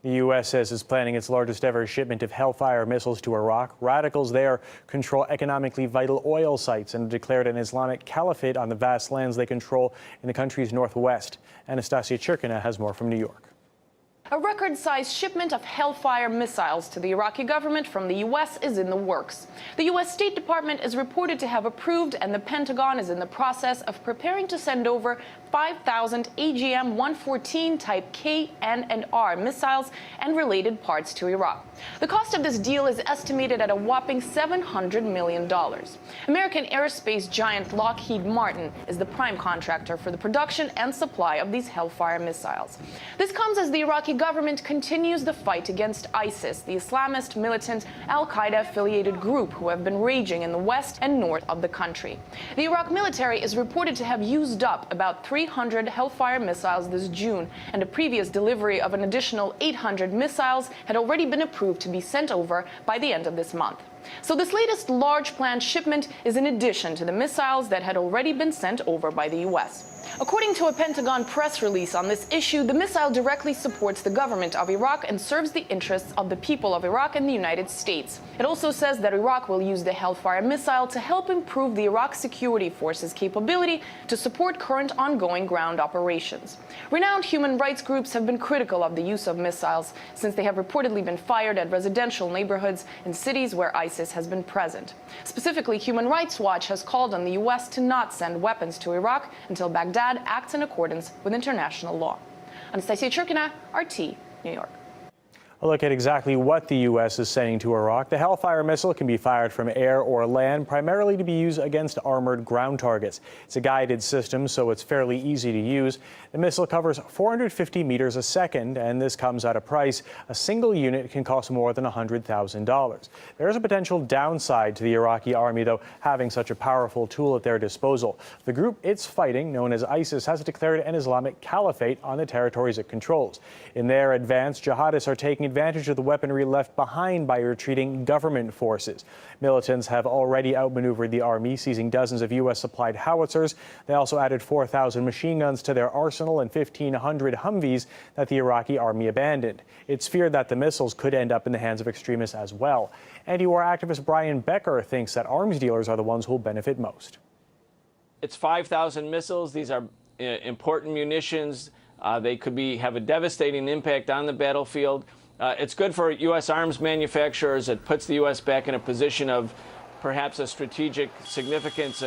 The U.S. says it's planning its largest ever shipment of Hellfire missiles to Iraq. Radicals there control economically vital oil sites and declared an Islamic caliphate on the vast lands they control in the country's northwest. Anastasia Churkina has more from New York. A record-sized shipment of Hellfire missiles to the Iraqi government from the U.S. is in the works. The U.S. State Department is reported to have approved, and the Pentagon is in the process of preparing to send over 5,000 AGM-114 type K, N, and R missiles and related parts to Iraq. The cost of this deal is estimated at a whopping $700 million. American aerospace giant Lockheed Martin is the prime contractor for the production and supply of these Hellfire missiles. This comes as the Iraqi government continues the fight against ISIS, the Islamist militant al-Qaeda-affiliated group who have been raging in the west and north of the country. The Iraq military is reported to have used up about 300 Hellfire missiles this June, and a previous delivery of an additional 800 missiles had already been approved to be sent over by the end of this month. So this latest large planned shipment is in addition to the missiles that had already been sent over by the U.S. According to a Pentagon press release on this issue, the missile directly supports the government of Iraq and serves the interests of the people of Iraq and the United States. It also says that Iraq will use the Hellfire missile to help improve the Iraq Security Forces' capability to support current ongoing ground operations. Renowned human rights groups have been critical of the use of missiles, since they have reportedly been fired at residential neighborhoods in cities where ISIS has been present. Specifically, Human Rights Watch has called on the U.S. to not send weapons to Iraq until Baghdad acts in accordance with international law. Anastasia Churkina, RT, New York. A look at exactly what the U.S. is sending to Iraq. The Hellfire missile can be fired from air or land, primarily to be used against armored ground targets. It's a guided system, so it's fairly easy to use. The missile covers 450 meters a second, and this comes at a price. A single unit can cost more than $100,000. There is a potential downside to the Iraqi army, though, having such a powerful tool at their disposal. The group it's fighting, known as ISIS, has declared an Islamic caliphate on the territories it controls. In their advance, jihadists are taking advantage of the weaponry left behind by retreating government forces. Militants have already outmaneuvered the army, seizing dozens of U.S.-supplied howitzers. They also added 4,000 machine guns to their arsenal and 1,500 Humvees that the Iraqi army abandoned. It's feared that the missiles could end up in the hands of extremists as well. Anti-war activist Brian Becker thinks that arms dealers are the ones who will benefit most. It's 5,000 missiles. These are important munitions. They could have a devastating impact on the battlefield. It's good for U.S. arms manufacturers. It puts the U.S. back in a position of perhaps a strategic significance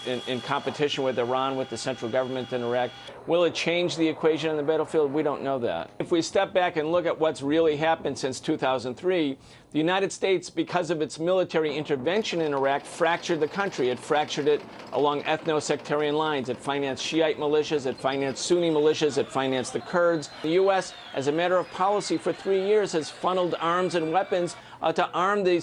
in competition with Iran, with the central government in Iraq. Will it change the equation on the battlefield? We don't know that. If we step back and look at what's really happened since 2003, the United States, because of its military intervention in Iraq, fractured the country. It fractured it along ethno-sectarian lines. It financed Shiite militias. It financed Sunni militias. It financed the Kurds. The U.S., as a matter of policy for 3 years, has funneled arms and weapons to arm the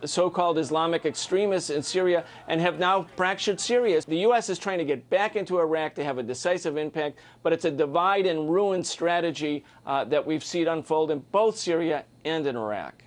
so-called Islamic extremists in Syria, and have now fractured Syria. The U.S. is trying to get back into Iraq to have a decisive impact, but it's a divide and ruin strategy that we've seen unfold in both Syria and in Iraq.